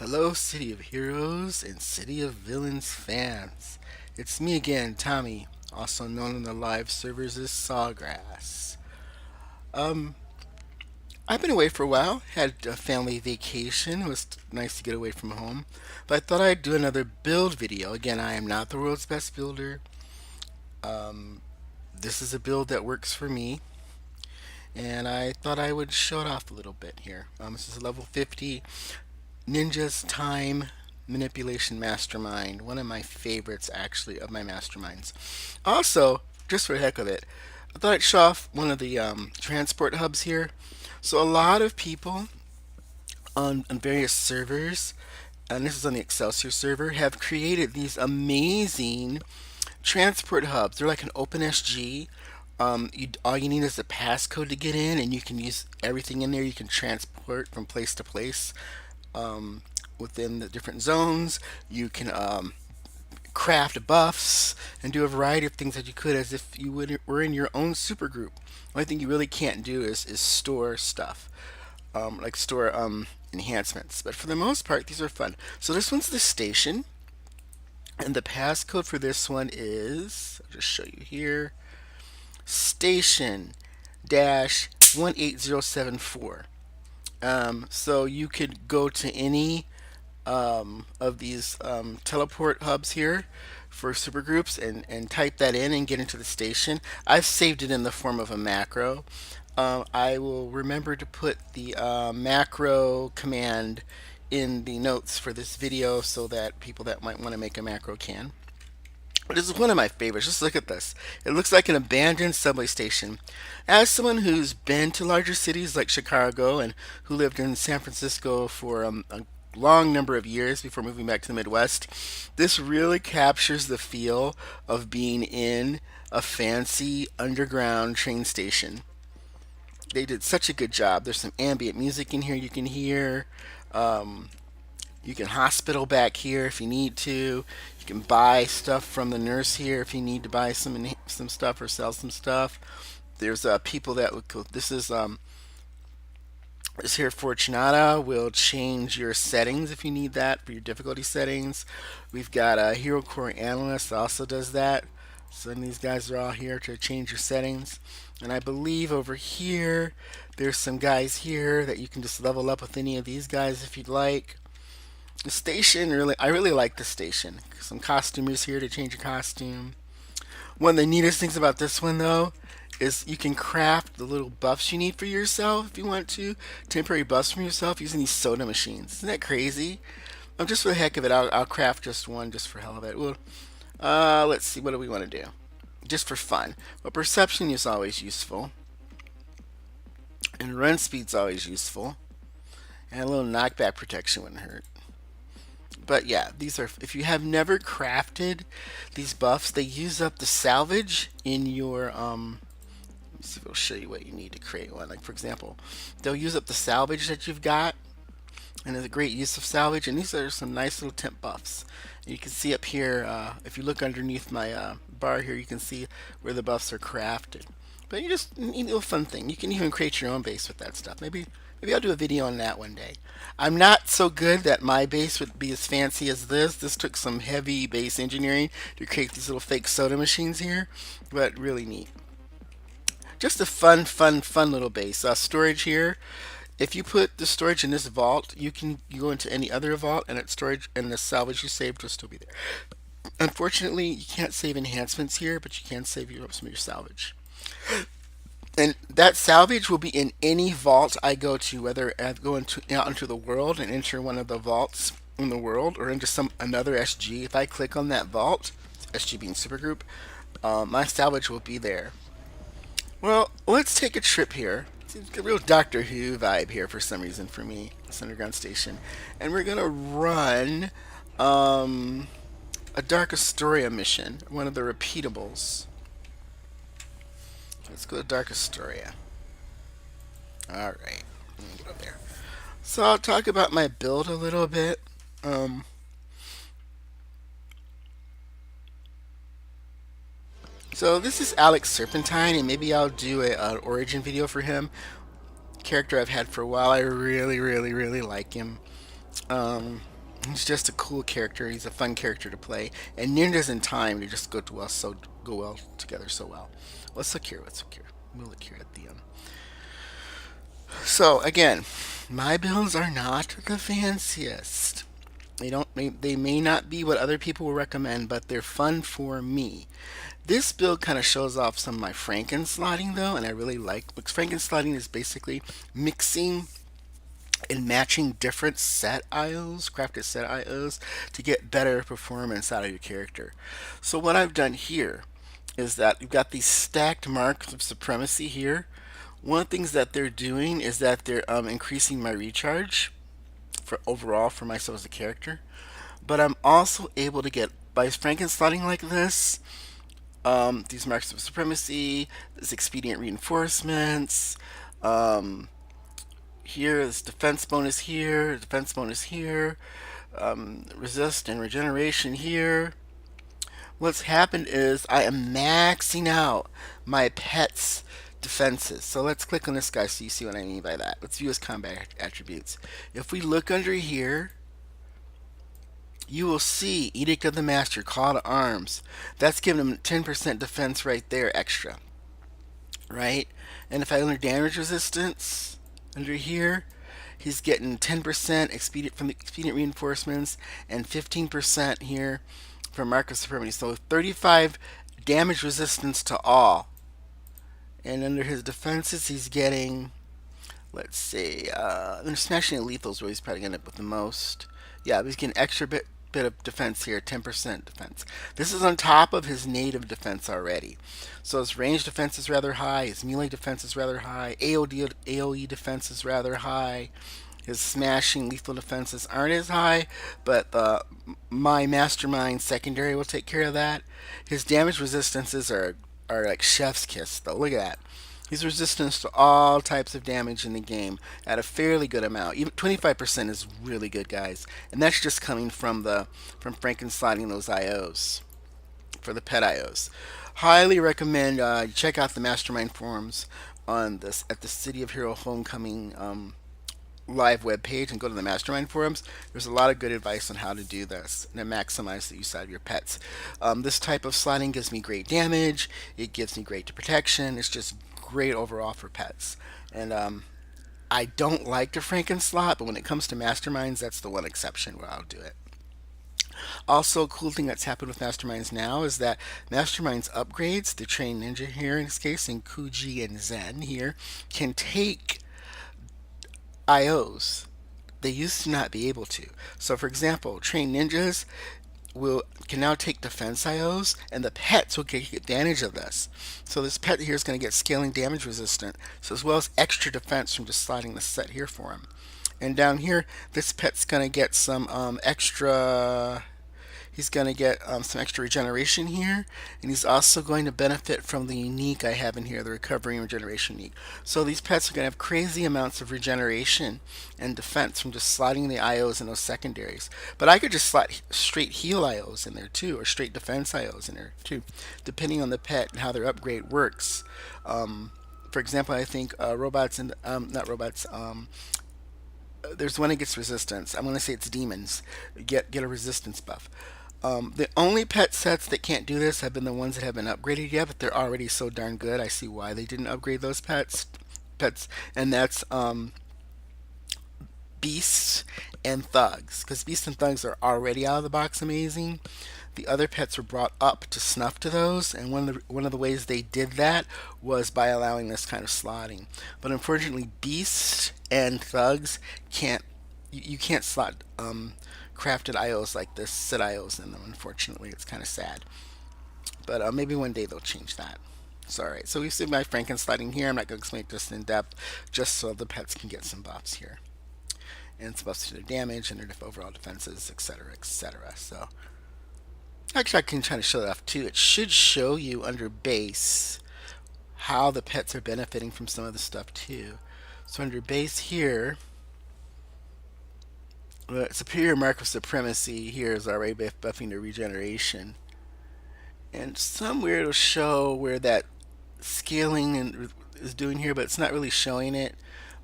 Hello, City of Heroes and City of Villains fans. It's me again, Tommy, also known on the live servers as Sawgrass. Um, I've been away for a while, had a family vacation. It was nice to get away from home. But I thought I'd do another build video. Again, I am not the world's best builder. Um, this is a build that works for me, and I thought I would show it off a little bit here. This is a level 50 Ninja's Time Manipulation Mastermind. One of my favorites, actually, of my masterminds. Also, just for the heck of it, I thought I'd show off one of the transport hubs here. So, a lot of people on various servers, and this is on the Excelsior server, have created these amazing transport hubs. They're like an OpenSG. All you need is a passcode to get in, and you can use everything in there. You can transport from place to place within the different zones. You can craft buffs and do a variety of things that you could as if you were in your own super group. The only thing you really can't do is store stuff, like store enhancements. But for the most part, these are fun. So this one's the station, and the passcode for this one is, I'll just show you here, station dash 18074. So you could go to any of these teleport hubs here for supergroups and type that in and get into the station. I've saved it in the form of a macro. I will remember to put the macro command in the notes for this video so that people that might want to make a macro can. But this is one of my favorites. Just look at this. It looks like an abandoned subway station. As someone who's been to larger cities like Chicago and who lived in San Francisco for a long number of years before moving back to the Midwest, this really captures the feel of being in a fancy underground train station. They did such a good job. There's some ambient music in here you can hear. Um, you can hospital back here if you need to. You can buy stuff from the nurse here if you need to buy some stuff or sell some stuff. There's people that would go. This here Fortunata will change your settings if you need that for your difficulty settings. We've got a Hero Core Analyst that also does that. So these guys are all here to change your settings. And I believe over here there's some guys here that you can just level up with any of these guys if you'd like. The station I really like the station. Some costumers here to change your costume. One of the neatest things about this one though is you can craft the little buffs you need for yourself if you want to. Temporary buffs from yourself using these soda machines. Isn't that crazy? Just for the heck of it, I'll craft just one just for hell of it. Well, let's see, what do we want to do? Just for fun. Well, perception is always useful. And run speed's always useful. And a little knockback protection wouldn't hurt. But yeah, these are, if you have never crafted these buffs, they use up the salvage in your, let me see if it'll show you what you need to create one. Like, for example, they'll use up the salvage that you've got, and there's a great use of salvage, and these are some nice little temp buffs. And you can see up here, if you look underneath my bar here, you can see where the buffs are crafted. But you just need a little fun thing. You can even create your own base with that stuff. Maybe I'll do a video on that one day. I'm not so good that my base would be as fancy as this. This took some heavy base engineering to create these little fake soda machines here, but really neat. Just a fun little base. Storage here. If you put the storage in this vault, you go into any other vault, and its storage and the salvage you saved will still be there. Unfortunately, you can't save enhancements here, but you can save some of your salvage. And that salvage will be in any vault I go to, whether I go out into the world and enter one of the vaults in the world, or into another SG. If I click on that vault, SG being supergroup, my salvage will be there. Well, let's take a trip here. It's a real Doctor Who vibe here for some reason for me, this underground station. And we're gonna run a Dark Astoria mission, one of the repeatables. Let's go to Dark Astoria. Alright, let me get over there. So I'll talk about my build a little bit. So this is Alex Serpentine, and maybe I'll do an origin video for him. Character I've had for a while. I really like him. He's just a cool character. He's a fun character to play. And ninjas and time, they just go well together so well. Let's look here. Let's look here. We'll look here at the So again, my builds are not the fanciest. They may not be what other people will recommend, but they're fun for me. This build kind of shows off some of my Franken slotting though, and I really like because Franken slotting is basically mixing and matching different set IOs, crafted set IOs, to get better performance out of your character. So what I've done here is that you've got these stacked marks of supremacy here. One of the things that they're doing is that they're increasing my recharge for overall for myself as a character. But I'm also able to get by Frankenslotting like this, these marks of supremacy, this expedient reinforcements, um, here, this defense bonus here, resist and regeneration here. What's happened is I am maxing out my pet's defenses. So let's click on this guy so you see what I mean by that. Let's view his combat attributes. If we look under here, you will see Edict of the Master, Call to Arms. That's giving him 10% defense right there extra, right? And if I under damage resistance, under here, he's getting 10% expedient from the expedient reinforcements and 15% here from Mark of Supremacy. So 35 damage resistance to all. And under his defenses, he's getting, let's see, smashing and lethal is where he's probably going to end up with the most. Yeah, he's getting extra bit of defense here, 10% defense. This is on top of his native defense already. So his range defense is rather high, his melee defense is rather high, AoE defense is rather high. His smashing lethal defenses aren't as high, but my Mastermind secondary will take care of that. His damage resistances are like chef's kiss, though. Look at that. He's resistant to all types of damage in the game at a fairly good amount. Even 25% is really good, guys, and that's just coming from Franken sliding those IOs for the pet IOs. Highly recommend you check out the Mastermind forums on this at the City of Hero Homecoming live web page and go to the Mastermind forums. There's a lot of good advice on how to do this and to maximize the use out of your pets. This type of sliding gives me great damage. It gives me great protection. It's just great overall for pets. And I don't like to Franken slot, but when it comes to Masterminds, that's the one exception where I'll do it. Also, a cool thing that's happened with Masterminds now is that Masterminds upgrades, the Train Ninja here in this case, and Kuji and Zen here, can take IOs. They used to not be able to. So, for example, trained ninjas can now take defense IOs, and the pets will take advantage of this. So this pet here is going to get scaling damage resistant, so as well as extra defense from just sliding the set here for him. And down here, this pet's going to get some extra. He's going to get some extra regeneration here, and he's also going to benefit from the unique I have in here, the recovery and regeneration unique. So these pets are going to have crazy amounts of regeneration and defense from just sliding the IOs in those secondaries. But I could just slot straight heal IOs in there too, or straight defense IOs in there too, depending on the pet and how their upgrade works. For example, I think robots and not robots. There's one that gets resistance. I'm going to say it's demons. Get a resistance buff. The only pet sets that can't do this have been the ones that have been upgraded yet, but they're already so darn good. I see why they didn't upgrade those pets, and that's beasts and thugs, because beasts and thugs are already out of the box amazing. The other pets were brought up to snuff to those, and one of the ways they did that was by allowing this kind of slotting. But unfortunately, beasts and thugs can't. You can't slot crafted IOs like this, set IOs in them. Unfortunately, it's kind of sad. But maybe one day they'll change that. So alright, so we see my Franken sliding here. I'm not going to explain this in depth, just so the pets can get some buffs here. And it's buffs to their damage and their overall defenses, etc., etc. So actually, I can try to show that off too. It should show you under base how the pets are benefiting from some of the stuff too. So under base here, superior mark of supremacy here is already buffing the regeneration. And somewhere it'll show where that scaling is doing here, but it's not really showing it.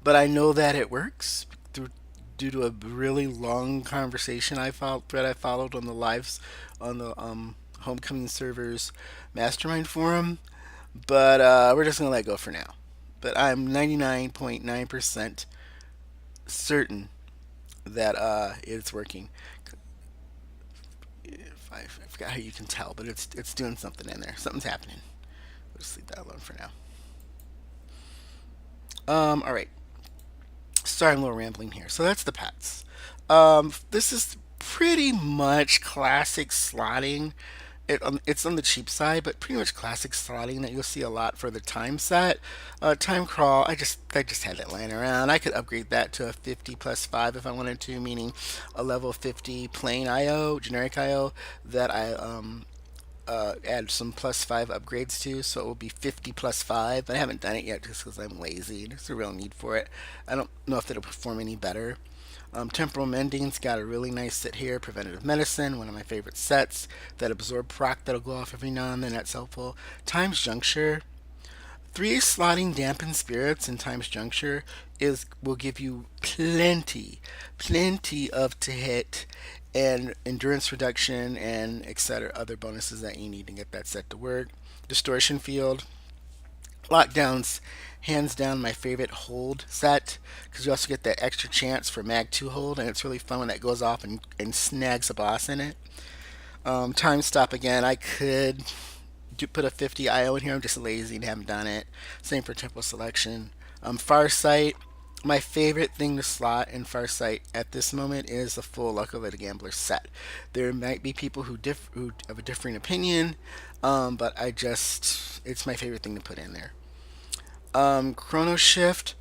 But I know that it works through due to a really long conversation I followed on the lives on the Homecoming servers Mastermind forum. But we're just gonna let go for now. But I'm 99.9% certain that it's working. I forgot how you can tell, but it's doing something in there. Something's happening. We'll just leave that alone for now. All right. Sorry, I'm a little rambling here. So that's the pets. This is pretty much classic slotting. It's on the cheap side, but pretty much classic slotting that you'll see a lot for the time set. Time crawl, I just had that laying around. I could upgrade that to a 50 plus 5 if I wanted to, meaning a level 50 plain IO, generic IO that I add some plus 5 upgrades to, so it will be 50 plus 5. But I haven't done it yet just because I'm lazy. There's a real need for it. I don't know if it'll perform any better. Temporal Mending's got a really nice set here. Preventative Medicine, one of my favorite sets. That Absorb proc that'll go off every now and then, that's helpful. Times Juncture. Three slotting dampened spirits in Times Juncture is will give you plenty of to hit and endurance reduction and etc. other bonuses that you need to get that set to work. Distortion Field, Lockdowns, hands down my favorite hold set because you also get that extra chance for Mag 2 hold, and it's really fun when that goes off and snags a boss in it. Time Stop again, I could put a 50 IO in here, I'm just lazy and haven't done it. Same for Temple Selection. Farsight, my favorite thing to slot in Farsight at this moment is the full Luck of the Gambler set. There might be people who have a differing opinion, but it's my favorite thing to put in there. Chrono Shift.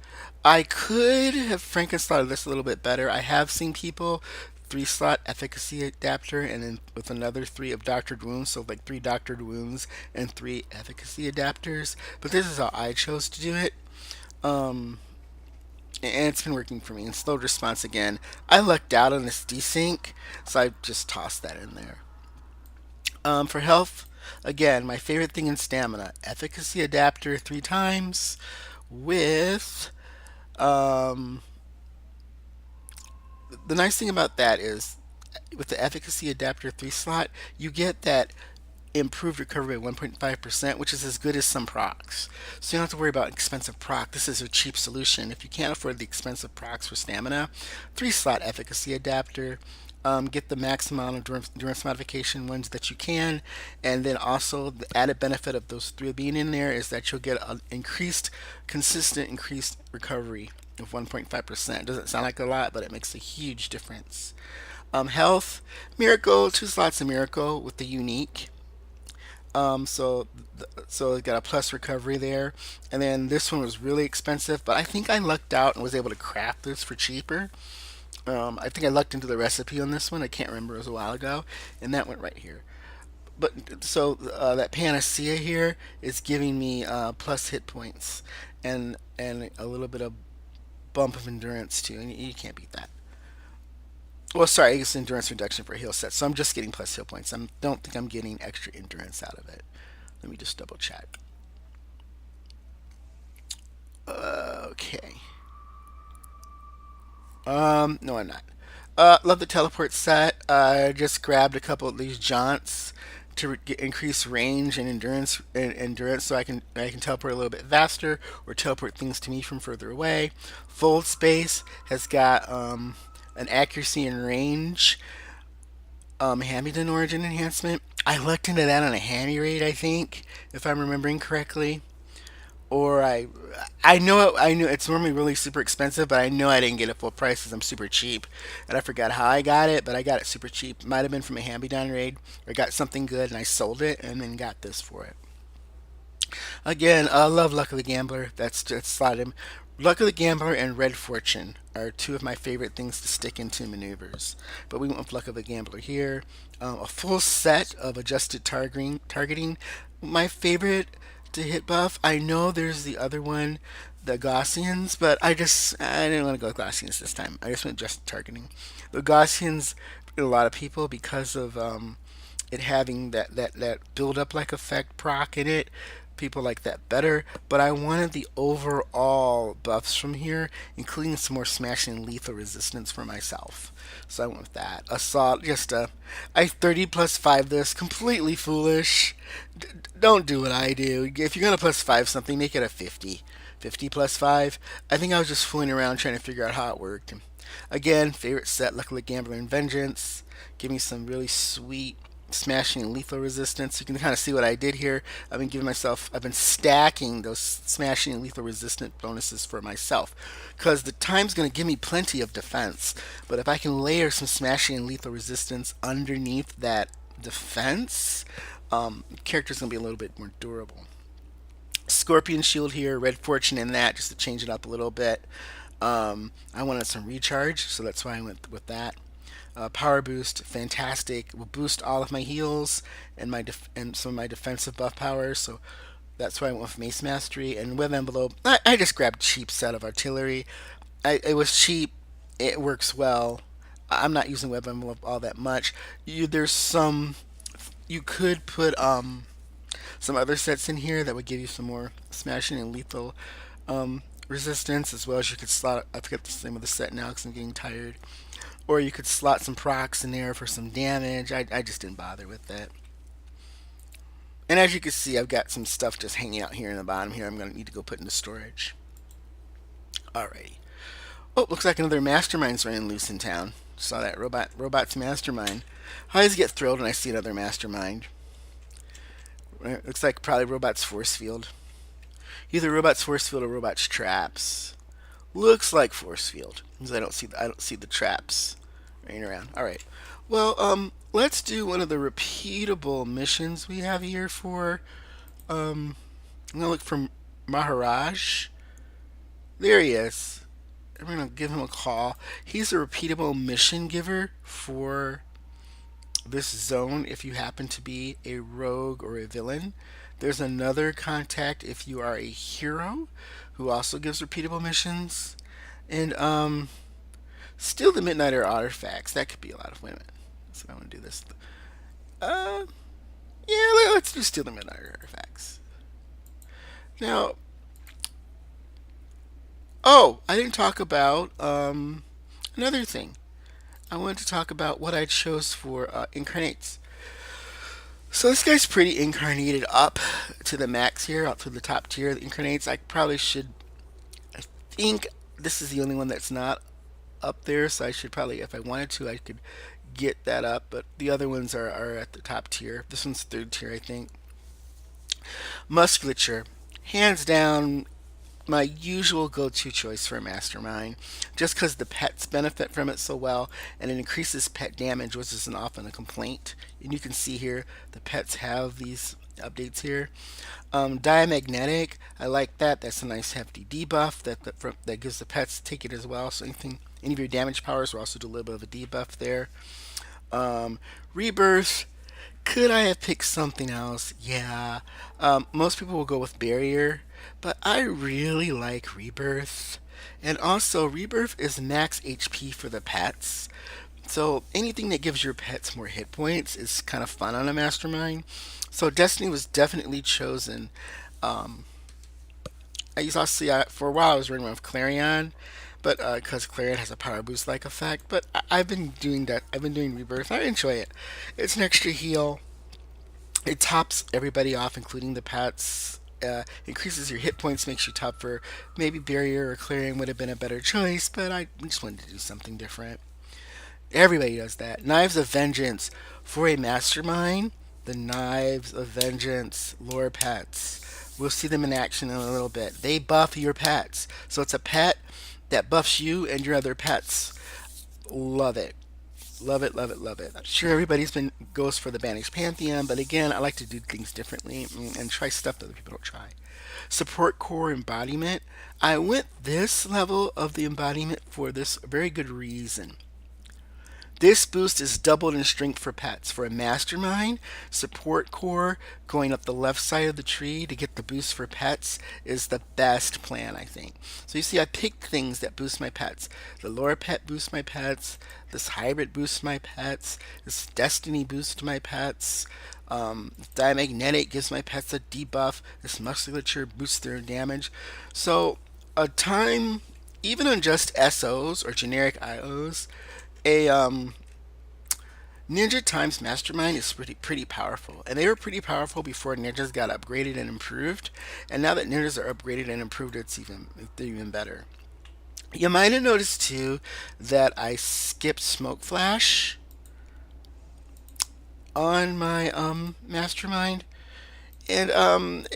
I could have Frankenstein this a little bit better. I have seen people three slot efficacy adapter and then with another three of doctored wounds, so like three doctored wounds and three efficacy adapters. But this is how I chose to do it. Um, and it's been working for me. And slow response again. I lucked out on this desync, so I just tossed that in there. For health, again, my favorite thing in stamina efficacy adapter three times with um, the nice thing about that is with the efficacy adapter 3 slot, you get that improved recovery by 1.5%, which is as good as some procs. So you don't have to worry about expensive proc. This is a cheap solution. If you can't afford the expensive procs for stamina, 3 slot efficacy adapter. Get the max amount of endurance modification ones that you can, and then also the added benefit of those three being in there is that you'll get an consistent increased recovery of 1.5%. Doesn't sound like a lot, but it makes a huge difference. Health, Miracle, 2 slots of Miracle with the unique. So it got a plus recovery there, and then this one was really expensive, but I think I lucked out and was able to craft this for cheaper. I think I lucked into the recipe on this one. I can't remember; it was a while ago, and that went right here. But so that panacea here is giving me plus hit points and a little bit of bump of endurance too, and you can't beat that. Well, sorry, it's endurance reduction for a heal set, so I'm just getting plus heal points. I don't think I'm getting extra endurance out of it. Let me just double check. Okay. No, I'm not. Love the teleport set. I just grabbed a couple of these jaunts to increase range and endurance, so I can teleport a little bit faster or teleport things to me from further away. Fold space has got an accuracy and range Hamilton origin enhancement. I looked into that on a hammy raid, I think, if I'm remembering correctly. Or I know I knew it's normally really super expensive, but I know I didn't get it full price because I'm super cheap, and I forgot how I got it, but I got it super cheap. Might have been from a hand-me-down raid, or I got something good and I sold it and then got this for it. Again, I love Luck of the Gambler. That's slotted. Luck of the Gambler and Red Fortune are two of my favorite things to stick into maneuvers. But we went with Luck of the Gambler here. A full set of adjusted targeting. My favorite to hit buff. I know there's the other one, the Gaussians, but I didn't want to go with Gaussians this time. I just went just targeting. The Gaussians, a lot of people because of it having that build up like effect proc in it. people like that better, but I wanted the overall buffs from here, including some more smashing and lethal resistance for myself. So I went with that. Assault, just I 30 plus 5 this, completely foolish. Don't do what I do. If you're going to plus 5 something, make it a 50. 50 plus 5. I think I was just fooling around trying to figure out how it worked. Again, favorite set, Luckily Gambler and Vengeance. Give me some really sweet smashing and lethal resistance. You can kind of see what I did here. I've been stacking those smashing and lethal resistant bonuses for myself because the time's going to give me plenty of defense. But if I can layer some smashing and lethal resistance underneath that defense, the character's going to be a little bit more durable. Scorpion Shield here, Red Fortune in that just to change it up a little bit. I wanted some recharge, so that's why I went with that. Power boost, fantastic. Will boost all of my heals and and some of my defensive buff powers. So that's why I went with Mace Mastery and Web Envelope. I just grabbed cheap set of artillery. It was cheap. It works well. I'm not using Web Envelope all that much. There's some. You could put some other sets in here that would give you some more smashing and lethal resistance, as well as you could slot. I forget the name of the set now because I'm getting tired. Or you could slot some procs in there for some damage. I just didn't bother with that. And as you can see, I've got some stuff just hanging out here in the bottom here. I'm going to need to go put into storage. Alrighty. Oh, looks like another Mastermind's running loose in town. Saw that Robot's Mastermind. I always get thrilled when I see another Mastermind. Looks like probably Robot's Force Field. Either Robot's Force Field or Robot's Traps. Looks like Force Field because I don't see the traps running around. All right. Well, let's do one of the repeatable missions we have here for. I'm gonna look for Maharaj. There he is. I'm gonna give him a call. He's a repeatable mission giver for this zone if you happen to be a rogue or a villain. There's another contact if you are a hero who also gives repeatable missions. And steal the Midnighter artifacts. That could be a lot of women. So I want to do this. Yeah, let's do steal the Midnighter artifacts. Now, oh, I didn't talk about another thing. I wanted to talk about what I chose for Incarnates. So this guy's pretty incarnated up to the max here, up to the top tier of the Incarnates. I probably should. I think this is the only one that's not up there, so I should probably, if I wanted to, I could get that up. But the other ones are at the top tier. This one's third tier, I think. Musculature, hands down, my usual go-to choice for a Mastermind, just because the pets benefit from it so well, and it increases pet damage, which isn't often a complaint. And you can see here the pets have these updates here. Diamagnetic, I like that. That's a nice hefty debuff that gives the pets take it as well. So any of your damage powers will also do a little bit of a debuff there. Rebirth. Could I have picked something else? Yeah. Most people will go with Barrier, but I really like Rebirth. And also, Rebirth is max HP for the pets. So anything that gives your pets more hit points is kind of fun on a Mastermind. So Destiny was definitely chosen. I used to see for a while I was running with Clarion, but because Clarion has a power boost like effect. But I've been doing that. I've been doing Rebirth. I enjoy it. It's an extra heal. It tops everybody off, including the pets. Increases your hit points, makes you tougher. Maybe Barrier or Clarion would have been a better choice, but I just wanted to do something different. Everybody does that. Knives of Vengeance for a Mastermind. The Knives of Vengeance lore pets. We'll see them in action in a little bit. They buff your pets. So it's a pet that buffs you and your other pets. Love it. Love it, love it, love it. I'm sure everybody's been goes for the Banished Pantheon, but again, I like to do things differently and try stuff that other people don't try. Support Core Embodiment. I went this level of the embodiment for this very good reason. This boost is doubled in strength for pets. For a mastermind, support core going up the left side of the tree to get the boost for pets is the best plan, I think. So you see, I picked things that boost my pets. The lore pet boosts my pets. This hybrid boosts my pets. This destiny boosts my pets. Diamagnetic gives my pets a debuff. This musculature boosts their damage. So a time, even on just SOs or generic IOs, a Ninja Times Mastermind is pretty powerful, and they were pretty powerful before ninjas got upgraded and improved. And now that ninjas are upgraded and improved, it's even better. You might have noticed too that I skipped Smoke Flash on my Mastermind. And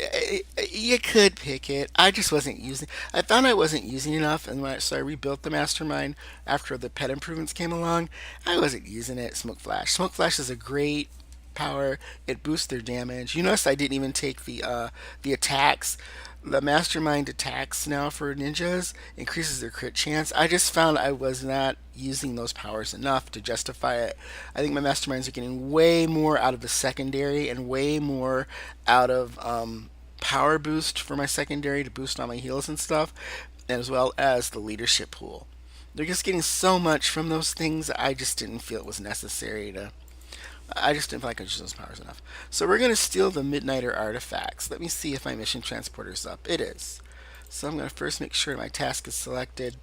you could pick it. I just wasn't using. I found I wasn't using enough, and so I rebuilt the mastermind after the pet improvements came along. I wasn't using it. Smoke Flash. Smoke Flash is a great power. It boosts their damage. You notice I didn't even take the attacks. The mastermind attacks now for ninjas increases their crit chance. I just found I was not using those powers enough to justify it. I think my masterminds are getting way more out of the secondary and way more out of power boost for my secondary to boost on my heals and stuff, as well as the leadership pool. They're just getting so much from those things. I just didn't feel it was necessary to. I just didn't feel like I could use those powers enough. So we're going to steal the Midnighter artifacts. Let me see if my mission transporter's up. It is. So I'm going to first make sure my task is selected.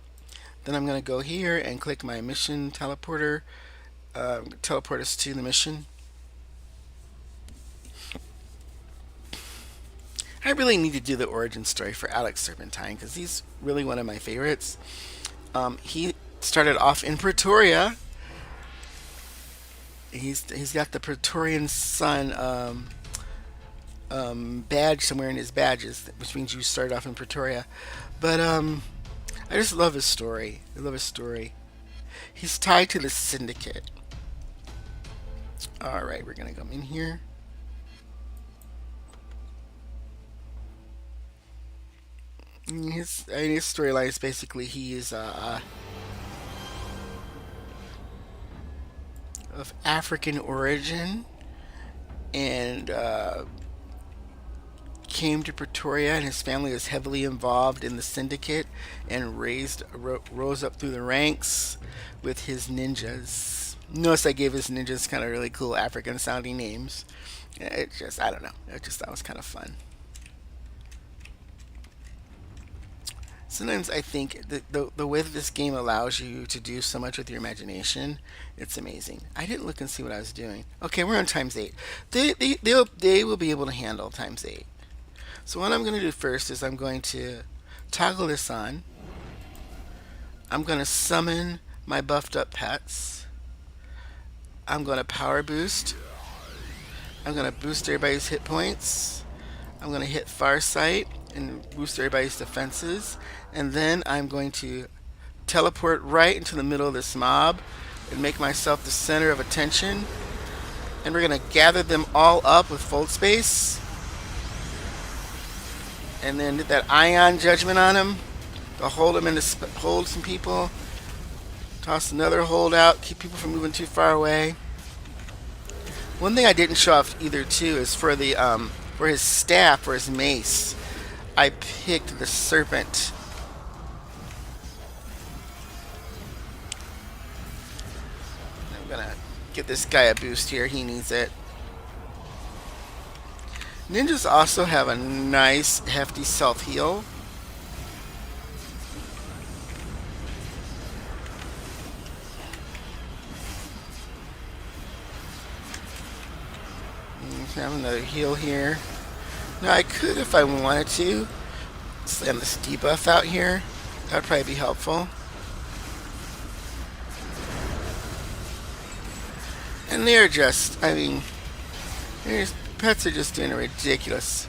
Then I'm going to go here and click my mission teleporter. Teleport us to the mission. I really need to do the origin story for Alex Serpentine because he's really one of my favorites. He started off in Pretoria. He's got the Praetorian Sun badge somewhere in his badges, which means you started off in Pretoria. But I just love his story. I love his story. He's tied to the Syndicate. All right, we're gonna come in here. His storyline is basically he is of African origin and came to Pretoria, and his family was heavily involved in the syndicate and rose up through the ranks with his ninjas. Notice I gave his ninjas kind of really cool African sounding names. It just, I don't know. I just thought it was kind of fun. Sometimes I think that the way that this game allows you to do so much with your imagination, it's amazing. I didn't look and see what I was doing. Okay, we're on times 8. They will be able to handle times 8. So what I'm going to do first is I'm going to toggle this on. I'm going to summon my buffed up pets. I'm going to power boost. I'm going to boost everybody's hit points. I'm going to hit Farsight and boost everybody's defenses. And then I'm going to teleport right into the middle of this mob and make myself the center of attention. And we're going to gather them all up with Fold Space. And then get that Ion Judgment on them. To hold them in hold some people. Toss another hold out. Keep people from moving too far away. One thing I didn't show off either too is for the for his staff, for his mace, I picked the serpent. I'm gonna give this guy a boost here. He needs it. Ninjas also have a nice hefty self-heal. Have another heal here. Now I could, if I wanted to, slam this debuff out here. That would probably be helpful. And they're just, I mean, pets are just doing ridiculous.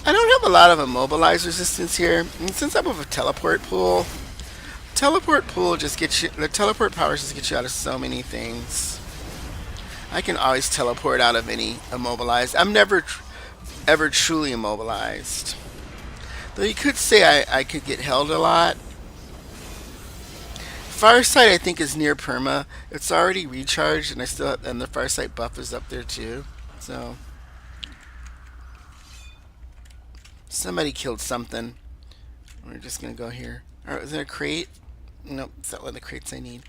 I don't have a lot of immobilize resistance here. And since I'm with a teleport pool just gets you, the teleport powers just get you out of so many things. I can always teleport out of any immobilized. I'm never ever truly immobilized. Though you could say I could get held a lot. Farsight I think is near perma. It's already recharged, and I still have, and the Farsight buff is up there too. So somebody killed something. We're just gonna go here. Alright, is there a crate? Nope, it's not one of the crates I need.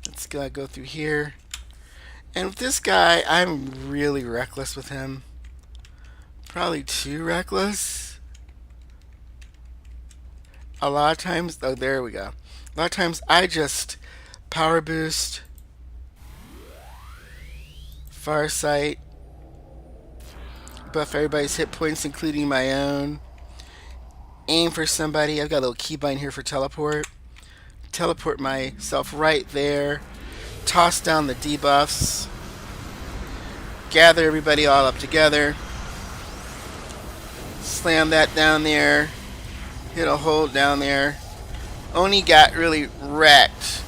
Let's go through here. And with this guy, I'm really reckless with him. Probably too reckless. A lot of times, oh, there we go. A lot of times I just power boost, Farsight, buff everybody's hit points, including my own. Aim for somebody. I've got a little keybind here for teleport. Teleport myself right there. Toss down the debuffs. Gather everybody all up together. Slam that down there. Hit a hole down there. Oni got really wrecked.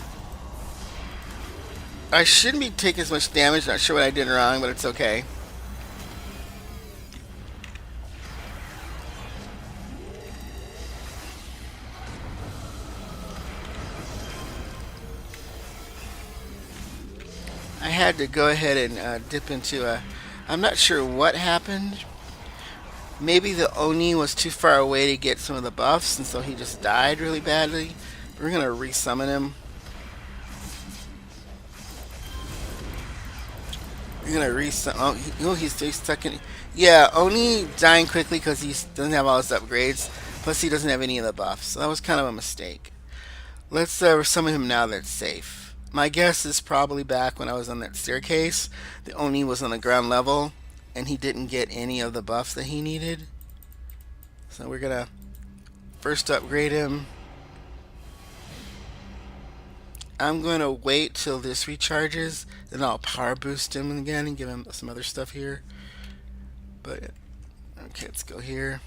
I shouldn't be taking as much damage. Not sure what I did wrong, but it's okay. I had to go ahead and dip into a... I'm not sure what happened. Maybe the Oni was too far away to get some of the buffs, and so he just died really badly. We're going to resummon him. We're going to resummon... Oh, he's stuck in... Yeah, Oni dying quickly because he doesn't have all his upgrades. Plus, he doesn't have any of the buffs. So that was kind of a mistake. Let's resummon him now that it's safe. My guess is probably back when I was on that staircase. The Oni was on the ground level, and he didn't get any of the buffs that he needed. So we're going to first upgrade him. I'm going to wait till this recharges, then I'll power boost him again and give him some other stuff here. But, okay, let's go here.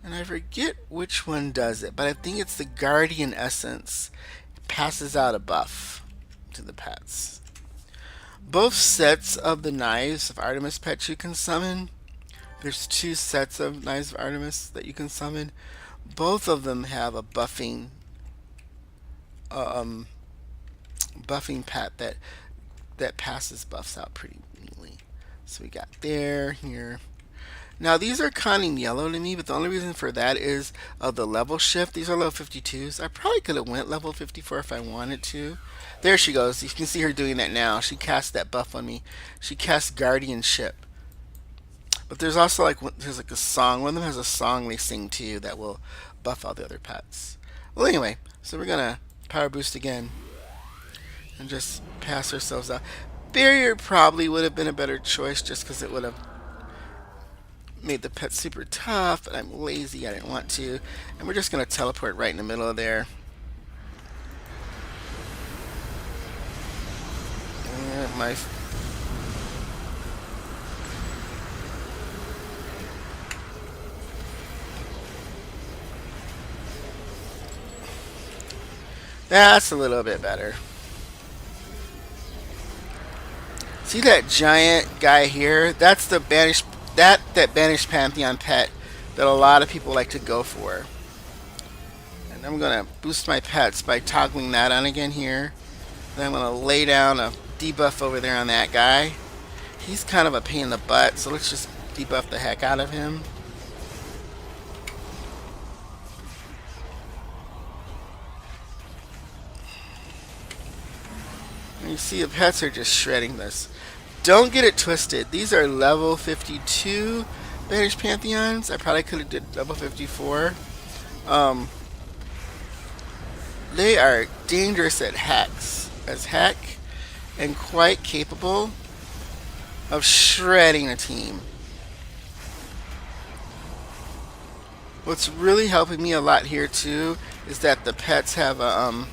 And I forget which one does it, but I think it's the Guardian Essence. It passes out a buff to the pets. Both sets of the Knives of Artemis pets you can summon. There's 2 sets of Knives of Artemis that you can summon. Both of them have a buffing pet that passes buffs out pretty neatly. So we got there, here. Now these are kind of yellow to me, but the only reason for that is the level shift. These are level 52s. I probably could have went level 54 if I wanted to. There she goes. You can see her doing that now. She cast that buff on me. She cast Guardianship. But there's also there's like a song. One of them has a song they sing too that will buff all the other pets. Well, anyway, so we're gonna power boost again and just pass ourselves out. Barrier probably would have been a better choice just because it would have made the pet super tough, but I'm lazy. I didn't want to. And we're just gonna teleport right in the middle of there. My That's a little bit better. See that giant guy here? That's the banished that banished Pantheon pet that a lot of people like to go for. And I'm gonna boost my pets by toggling that on again here. Then I'm gonna lay down a debuff over there on that guy. He's kind of a pain in the butt, so let's just debuff the heck out of him. And you see the pets are just shredding this. Don't get it twisted. These are level 52 Banished Pantheons. I probably could have did level 54. They are dangerous at hacks as heck and quite capable of shredding a team. What's really helping me a lot here too is that the pets have a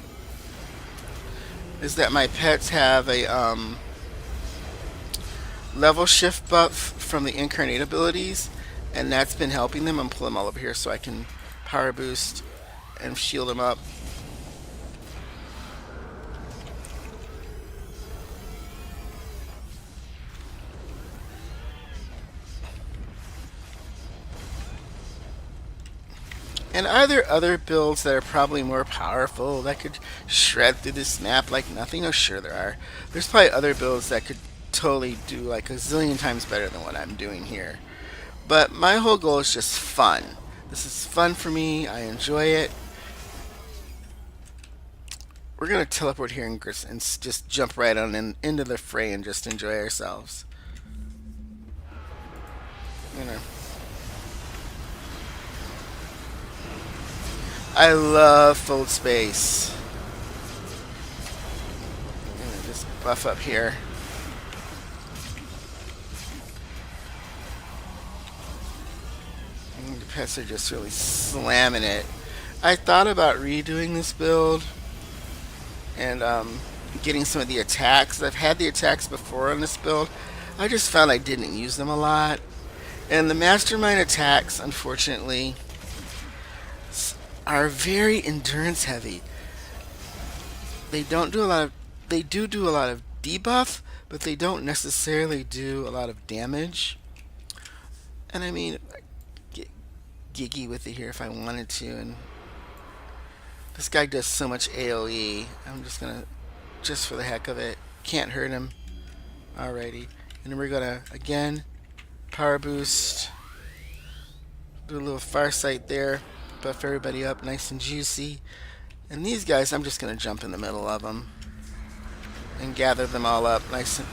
my pets have a level shift buff from the Incarnate abilities, and that's been helping them. I'm pulling them all over here so I can power boost and shield them up. And are there other builds that are probably more powerful that could shred through this map like nothing? Oh, sure there are. There's probably other builds that could totally do like a zillion times better than what I'm doing here. But my whole goal is just fun. This is fun for me. I enjoy it. We're going to teleport here and just jump right on into the fray and just enjoy ourselves. You know. I love fold space. I'm gonna just buff up here. And the pets are just really slamming it. I thought about redoing this build and getting some of the attacks. I've had the attacks before on this build. I just found I didn't use them a lot. And the Mastermind attacks, unfortunately, are very endurance heavy. They don't do a lot of they do a lot of debuff, but they don't necessarily do a lot of damage. And I mean, I get giggy with it here if I wanted to. And this guy does so much AoE. I'm just gonna, just for the heck of it, can't hurt him. Alrighty, and then we're gonna again power boost. Do a little farsight there. Buff everybody up nice and juicy. And these guys, I'm just going to jump in the middle of them and gather them all up nice and...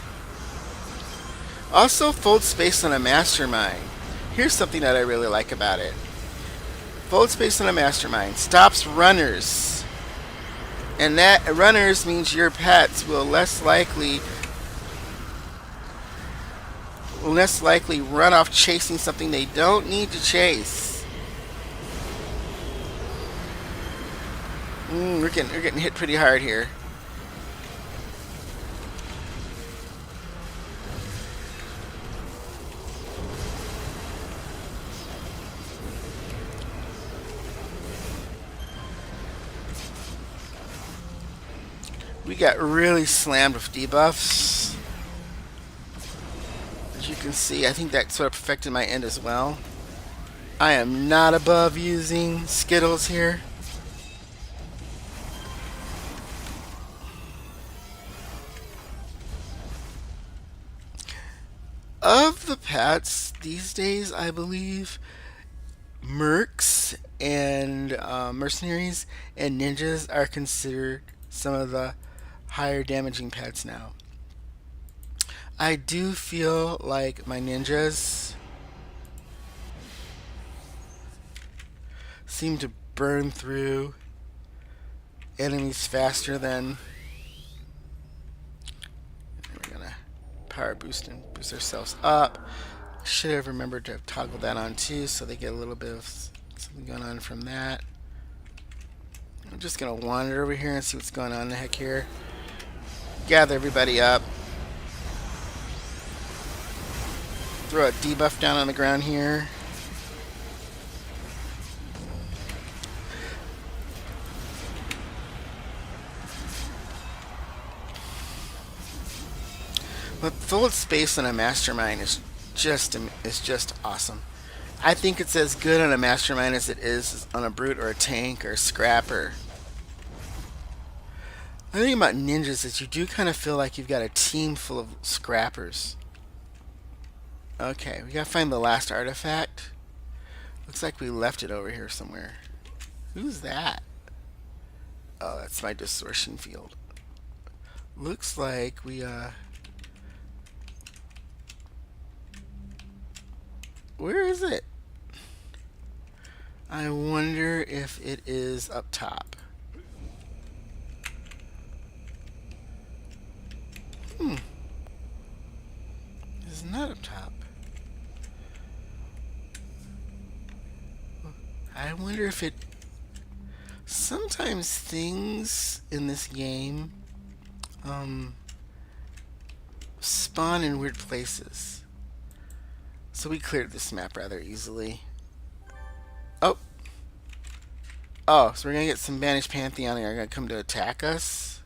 Also, fold space on a Mastermind. Here's something that I really like about it. Fold space on a Mastermind stops runners. And that runners means your pets will less likely run off chasing something they don't need to chase. We're getting hit pretty hard here. We got really slammed with debuffs. As you can see, I think that sort of affected my end as well. I am not above using Skittles here. Of the pets these days, I believe mercs and mercenaries and ninjas are considered some of the higher damaging pets now. I do feel like my ninjas seem to burn through enemies faster than... We're gonna power boost and boost ourselves up. Should have remembered to toggle that on too, so they get a little bit of something going on from that. I'm just gonna wander over here and see what's going on in the heck here. Gather everybody up. Throw a debuff down on the ground here. But fold space on a Mastermind is just awesome. I think it's as good on a Mastermind as it is on a Brute or a Tank or a Scrapper. The thing about ninjas is you do kind of feel like you've got a team full of Scrappers. Okay, we gotta find the last artifact. Looks like we left it over here somewhere. Who's that? Oh, that's my distortion field. Looks like we where is it? I wonder if it is up top. It's not up top. I wonder if it... Sometimes things in this game spawn in weird places. So we cleared this map rather easily. Oh! Oh, so we're gonna get some Banished Pantheon here. Are gonna come to attack us.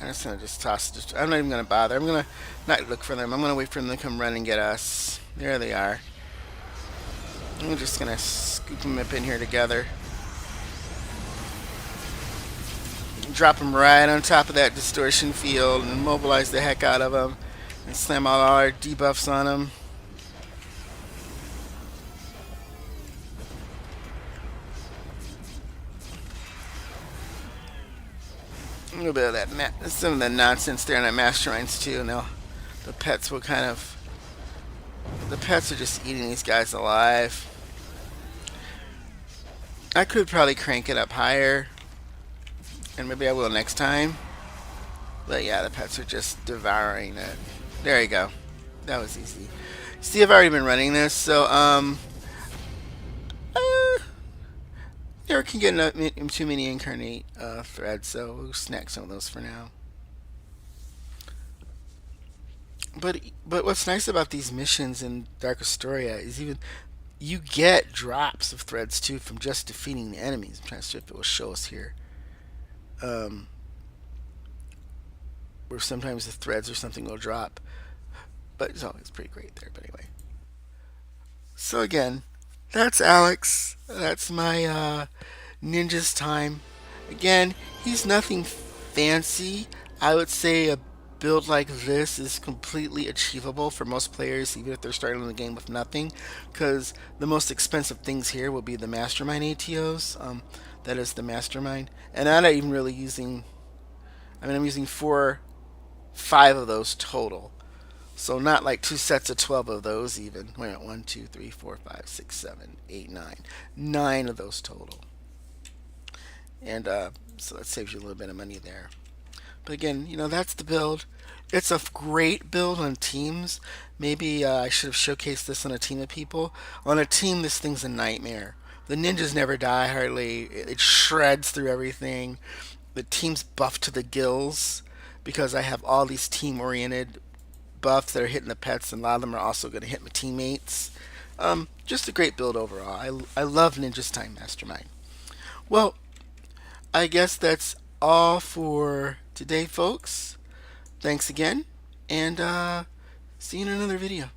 I'm just gonna just toss. I'm not even gonna bother. I'm gonna not look for them. I'm gonna wait for them to come run and get us. There they are. I'm just gonna scoop them up in here together. Drop them right on top of that distortion field and mobilize the heck out of them. And slam all our debuffs on them. A little bit of that, some of the nonsense there in that Masterminds too. Now, the pets will kind of. The pets are just eating these guys alive. I could probably crank it up higher, and maybe I will next time. But yeah, the pets are just devouring it. There you go. That was easy. See, I've already been running this, so never can get too many incarnate threads, so we'll snack some of those for now. But what's nice about these missions in Dark Astoria is even you get drops of threads too from just defeating the enemies. I'm trying to see if it will show us here. Where sometimes the threads or something will drop, but it's always pretty great there. But anyway, so again, that's Alex. That's my ninja's time. Again, he's nothing fancy. I would say a build like this is completely achievable for most players, even if they're starting the game with nothing, because the most expensive things here will be the Mastermind ATOs. That is the Mastermind, and I'm not even really using. I mean, I'm using 5 of those total. So not like 2 sets of 12 of those even. Wait a minute, 1, 2, 3, 4, 5, 6, 7, 8, 9. 9 of those total. And so that saves you a little bit of money there. But again, that's the build. It's a great build on teams. Maybe I should have showcased this on a team of people. On a team, this thing's a nightmare. The ninjas never die hardly. It shreds through everything. The team's buffed to the gills because I have all these team-oriented buffs that are hitting the pets, and a lot of them are also going to hit my teammates. Just a great build overall. I love Ninja's Time Mastermind. Well, I guess that's all for today, folks. Thanks again, and see you in another video.